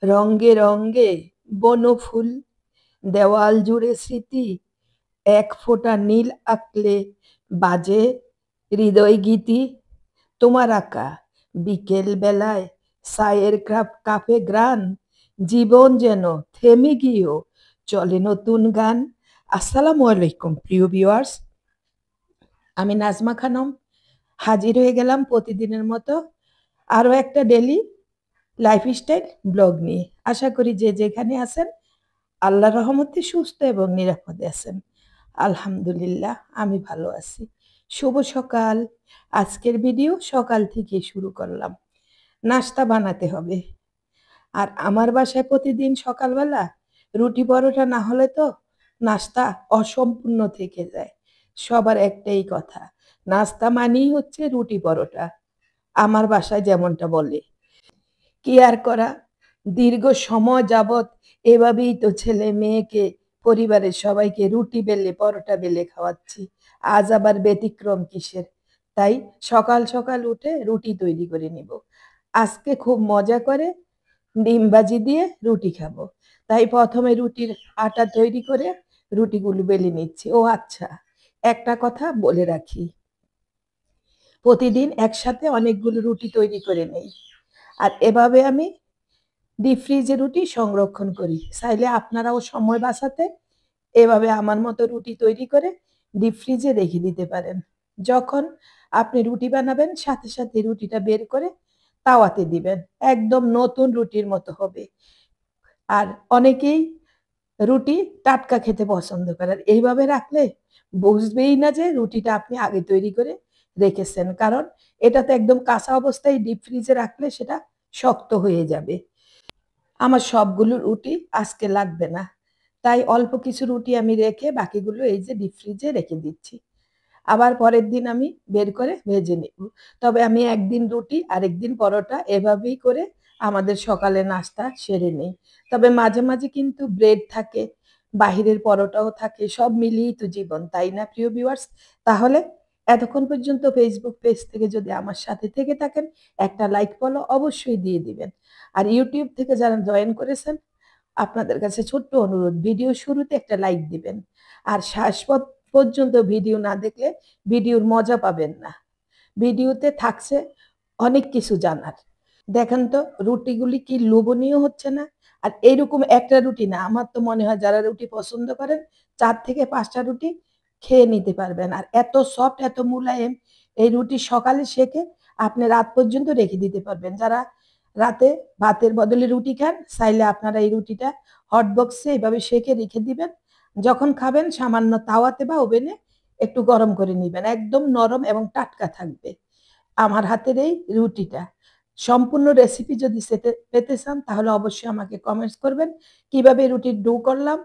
রঙ্গে রঙ্গে বনফুল, দেওয়াল জুড়ে স্মৃতি, এক ফোঁটা নীল আঁকলে বাজে হৃদয় গীতি। তোমার আঁকা বিকেল বেলায় চায়ের কাপে গ্রান, জীবন যেন থেমে গিয়েও চলে নতুন গান। আসসালামু আলাইকুম প্রিয় ভিউয়ার্স, আমি নাজমা খানম হাজির হয়ে গেলাম প্রতিদিনের মতো আরও একটা ডেলি লাইফস্টাইল ব্লগ নিয়ে। আশা করি যে যেখানে আছেন আল্লাহর রহমতে সুস্থ এবং নিরাপদে আছেন। আলহামদুলিল্লাহ আমি ভালো আছি। শুভ সকাল। আজকের ভিডিও সকাল থেকে শুরু করলাম। নাস্তা বানাতে হবে। আর আমার বাসায় প্রতিদিন সকালবেলা রুটি পরোটা না হলে তো নাস্তা অসম্পূর্ণ থেকে যায়। সবার একটাই কথা, নাস্তা মানেই হচ্ছে রুটি পরোটা। আমার বাসায় যেমনটা বলে। কি আর করা, দীর্ঘ সময় যাবৎ এভাবেই তো ছেলে মেয়েকে, পরিবারের সবাইকে রুটি বেলে পরোটা বেলে খাওয়াচ্ছি। আজ আবার ব্যতিক্রম কিসের? তাই সকাল সকাল উঠে রুটি তৈরি করে নিব। আজকে খুব মজা করে ডিম ভাজি দিয়ে রুটি খাবো। তাই প্রথমে রুটির আটা তৈরি করে রুটিগুলো বেলে নিচ্ছি। ও আচ্ছা, একটা কথা বলে রাখি, প্রতিদিন একসাথে অনেকগুলো রুটি তৈরি করে নেই। আর এভাবে আমি ডিপ ফ্রিজে রুটি সংরক্ষণ করি। চাইলে আপনারাও সময় বাঁচাতে এভাবে আমার মতো রুটি তৈরি করে ডিপ ফ্রিজে রেখে দিতে পারেন। যখন আপনি রুটি বানাবেন সাথে সাথে রুটিটা বের করে তাওয়াতে দিবেন, একদম নতুন রুটির মতো হবে। আর অনেকেই রুটি টাটকা খেতে পছন্দ করে, আর এইভাবে রাখলে বুঝবেই না যে রুটিটা আপনি আগে তৈরি করে রেখেছেন, কারণ এটা তো একদম কাঁচা অবস্থায় ডিপ ফ্রিজে রাখলে সেটা শক্ত হয়ে যাবে। আমার সবগুলো রুটি আজকে লাগবে না, তাই অল্প কিছু রুটি আমি রেখে বাকিগুলো এই যে ডিপ ফ্রিজে রেখে দিচ্ছি। আবার পরের দিন আমি বের করে ভেজে নেব। তবে আমি একদিন রুটি আরেকদিন পরোটা এভাবেই করে আমাদের সকালে নাস্তা সেরে নেই। তবে মাঝে মাঝে কিন্তু ব্রেড থাকে, বাহিরের পরোটাও থাকে, সব মিলিয়েই তো জীবন, তাই না প্রিয় ভিউয়ার্স? তাহলে এতক্ষণ পর্যন্ত ফেসবুক পেজ থেকে যদি আমার সাথে থেকে থাকেন, একটা লাইক ফলো অবশ্যই দিয়ে দিবেন। আর ইউটিউব থেকে যারা জয়েন করেছেন, আপনাদের কাছে ছোট্ট অনুরোধ, ভিডিও শুরুতে একটা লাইক দিবেন। আর শেষ পর্যন্ত ভিডিও না দেখলে ভিডিওর মজা পাবেন না। ভিডিওতে থাকছে অনেক কিছু জানার। দেখেন তো রুটিগুলি কি লোভনীয় হচ্ছে না? আর এইরকম একটা রুটি না, আমার তো মনে হয় যারা রুটি পছন্দ করেন ৪ থেকে ৫টা রুটি খেয়ে নিতে পারবেন। আর এত সফট, এত মুলায়েম, এই রুটি সকালে সেকে আপনি রাত পর্যন্ত রেখে দিতে পারবেন। যারা রাতে ভাতের বদলে রুটি খান, চাইলে আপনারা এই রুটিটা হট বক্সে এভাবে সেকে রেখে দিবেন। যখন খাবেন সামান্য তাওয়াতে বা ওভেনে একটু গরম করে নিবেন, একদম নরম এবং টাটকা থাকবে আমার হাতের এই রুটিটা। সম্পূর্ণ রেসিপি যদি পেতে চান তাহলে অবশ্যই আমাকে কমেন্টস করবেন। কিভাবে রুটির ডো করলাম,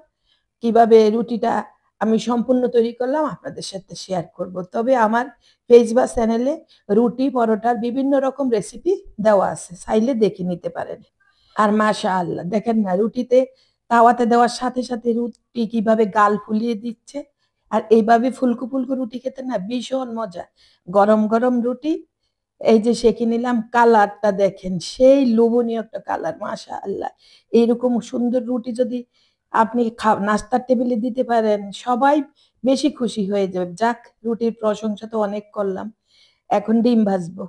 কিভাবে রুটিটা আমি সম্পূর্ণ তৈরি করলাম আপনাদের সাথে শেয়ার করব। তবে আমার পেজ বা চ্যানেলে রুটি পরোটার বিভিন্ন রকম রেসিপি দেওয়া আছে, চাইলে দেখে নিতে পারেন। আর মাশাআল্লাহ দেখেন না, রুটিতে তাওয়াতে দেওয়ার সাথে সাথে রুটি কিভাবে গাল ফুলিয়ে দিচ্ছে। আর এইভাবে ফুলকো ফুলকো রুটি খেতে না ভীষণ মজা। গরম গরম রুটি এই যে সেঁকে নিলাম, কালারটা দেখেন সেই লোভনীয় একটা কালার, মাশাআল্লাহ। এইরকম সুন্দর রুটি যদি আপনি নাস্তার টেবিলে দিতে পারেন, সবাই বেশি খুশি হয়ে যাবে। যাক, রুটির প্রশংসা তো অনেক করলাম, এখন ডিম ভাজবো।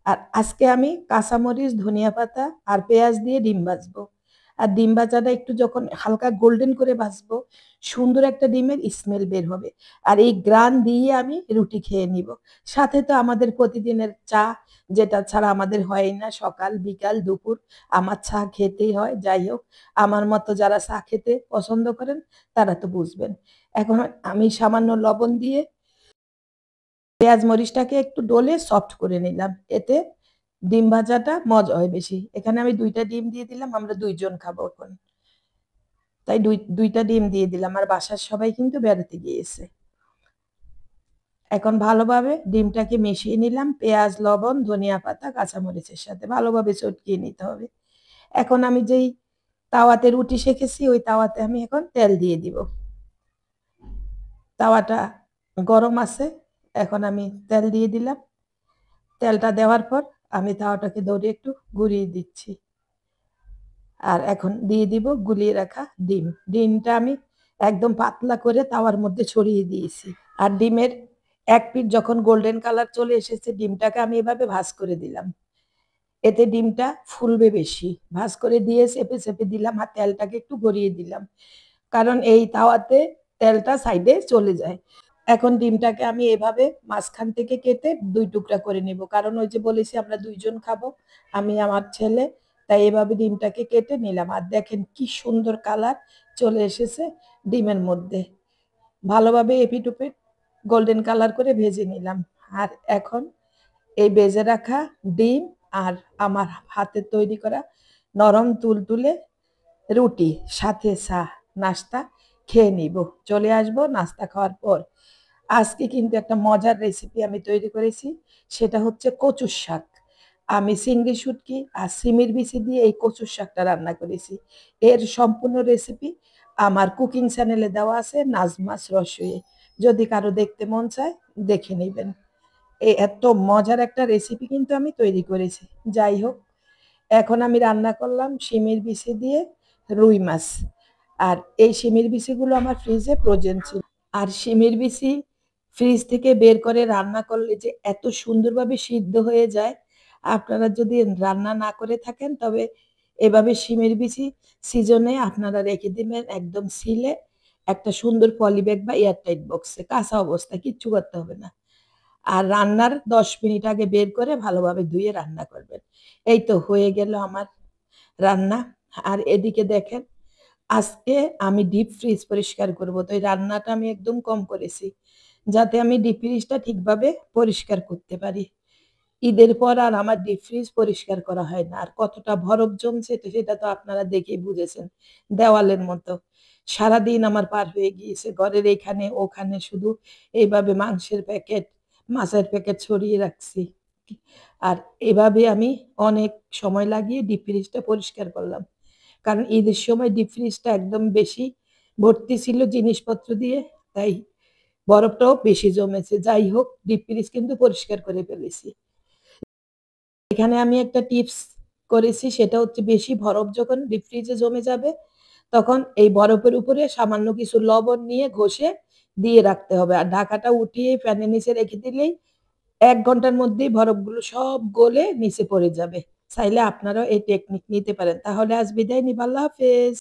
আর আজকে আমি কাঁচামরিচ, ধনিয়া পাতা আর পেঁয়াজ দিয়ে ডিম ভাজবো। আর ডিম ভাজাটা একটু যখন হালকা গোল্ডেন করে ভাজবো, সুন্দর একটা ডিমের স্মেল বের হবে। আর এই গ্রান দিয়ে আমি রুটি খেয়ে নিব। সাথে তো আমাদের প্রতিদিনের চা, যেটা ছাড়া আমাদের হয় না, সকাল বিকাল দুপুর আমার চা খেতেই হয়। যাই হোক, আমার মতো যারা চা খেতে পছন্দ করেন তারা তো বুঝবেন। এখন আমি সামান্য লবণ দিয়ে পেঁয়াজ মরিচটাকে একটু ডলে সফট করে নিলাম, এতে ডিম ভাজাটা মজা হয় বেশি। এখানে আমি ২টা ডিম দিয়ে দিলাম, আমরা ২ জন খাবো এখন। তাই ২টা ডিম দিয়ে দিলাম। আর বাসার সবাই কিন্তু বেড়াতে গিয়েছে। এখন ভালোভাবে ডিমটাকে মিশিয়ে নিলাম পেঁয়াজ, লবণ, ধনিয়া পাতা, কাঁচামরিচের সাথে ভালোভাবে চটকিয়ে নিতে হবে। এখন আমি যেই তাওয়াতে রুটি সেঁকেছি ওই তাওয়াতে আমি এখন তেল দিয়ে দিব। তাওয়াটা গরম আছে, এখন আমি তেল দিয়ে দিলাম। তেলটা দেওয়ার পর আমি তাওয়াটাকে ধরে একটু ঘুরিয়ে দিচ্ছি। আর এখন দিয়ে দিব গুলিয়ে রাখা ডিম। ডিমটা আমি একদম পাতলা করে তাওয়ার মধ্যে ছড়িয়ে দিয়েছি। আর ডিমের এক পিঠ যখন গোল্ডেন কালার চলে এসেছে, ডিমটাকে আমি এভাবে ভাঁজ করে দিলাম। এতে ডিমটা ফুলবে বেশি। ভাঁজ করে দিয়ে চেপে চেপে দিলাম আর তেলটাকে একটু গড়িয়ে দিলাম, কারণ এই তাওয়াতে তেলটা সাইডে চলে যায়। এখন ডিমটাকে আমি এভাবে মাঝখান থেকে কেটে ২ টুকরা করে নেব, কারণ ওই যে বলেছি আমরা ২ জন খাবো, আমি আমার ছেলে। তাই এভাবে ডিমটাকে কেটে নিলাম। আর দেখেন কি সুন্দর কালার চলে এসেছে ডিমের মধ্যে। ভালোভাবে এপিঠ ওপিঠ গোল্ডেন কালার করে ভেজে নিলাম। আর এখন এই ভেজে রাখা ডিম আর আমার হাতের তৈরি করা নরম তুলতুলে রুটি সাথে চা নাস্তা খেয়ে নিব। চলে আসবো নাস্তা খাওয়ার পর। আজকে কিন্তু একটা মজার রেসিপি আমি তৈরি করেছি, সেটা হচ্ছে কচুর শাক। আমি চিংড়ি শুটকি আর সিমের বিচি দিয়ে এই কচুর শাকটা রান্না করেছি। এর সম্পূর্ণ রেসিপি আমার কুকিং চ্যানেলে দেওয়া আছে, নাজমাস রসইয়ে। যদি কারো দেখতে মন চায় দেখে নেবেন। এত মজার একটা রেসিপি কিন্তু আমি তৈরি করেছি। যাই হোক, এখন আমি রান্না করলাম শিমের বিচি দিয়ে রুই মাছ। আর এই শিমের বিচিগুলো আমার ফ্রিজে ফ্রোজেন ছিল। আর শিমের বিচি ফ্রিজ থেকে বের করে রান্না করলে যে এত সুন্দরভাবে সিদ্ধ হয়ে যায়, আপনারা যদি রান্না না করে থাকেন তবে এভাবে শিমের বিচি সিজনে আপনারা রেখে দিবেন একদম সিলে একটা সুন্দর পলিব্যাগ বা এয়ারটাইট বক্সে, কাঁচা অবস্থায়, কিচ্ছু করতে হবে না। আর রান্নার ১০ মিনিট আগে বের করে ভালোভাবে ধুয়ে রান্না করবেন। এই তো হয়ে গেল আমার রান্না। আর এদিকে দেখেন, আজকে আমি ডিপ ফ্রিজ পরিষ্কার করব। তো এই রান্নাটা আমি একদম কম করেছি, যাতে আমি ডিপ ফ্রিজটা ঠিকভাবে পরিষ্কার করতে পারি। ঈদের পর আর আমার ডিপ ফ্রিজ পরিষ্কার করা হয় না। আর কতটা বরফ জমছে তো সেটা তো আপনারা দেখেই বুঝেছেন, দেওয়ালের মতো। সারাদিন আমার পার হয়ে গিয়েছে ঘরের এখানে ওখানে, শুধু এইভাবে মাংসের প্যাকেট, মাছের প্যাকেট ছড়িয়ে রাখছি। আর এভাবে আমি অনেক সময় লাগিয়ে ডিপ ফ্রিজটা পরিষ্কার করলাম, কারণ ঈদের সময় ডিপ ফ্রিজটা একদম বেশি ভর্তি ছিল জিনিসপত্র দিয়ে, তাই বরফটাও বেশি জমেছে। যাই হোক, ডিপ ফ্রিজ কিন্তু পরিষ্কার করে ফেলেছি। এখানে আমি একটা টিপস করেছি, সেটা হচ্ছে বেশি বরফ যখন ডিপ ফ্রিজে জমে যাবে, তখন এই বরফের উপরে সামান্য কিছু লবণ নিয়ে ঘষে দিয়ে রাখতে হবে। আর ঢাকাটা উঠিয়ে ফ্যানের নিচে রেখে দিলেই ১ ঘন্টার মধ্যেই বরফগুলো সব গলে নিচে পড়ে যাবে। চাইলে আপনারাও এই টেকনিক নিতে পারেন। তাহলে আজ বিদায় নিব। আল্লাহ হাফেজ।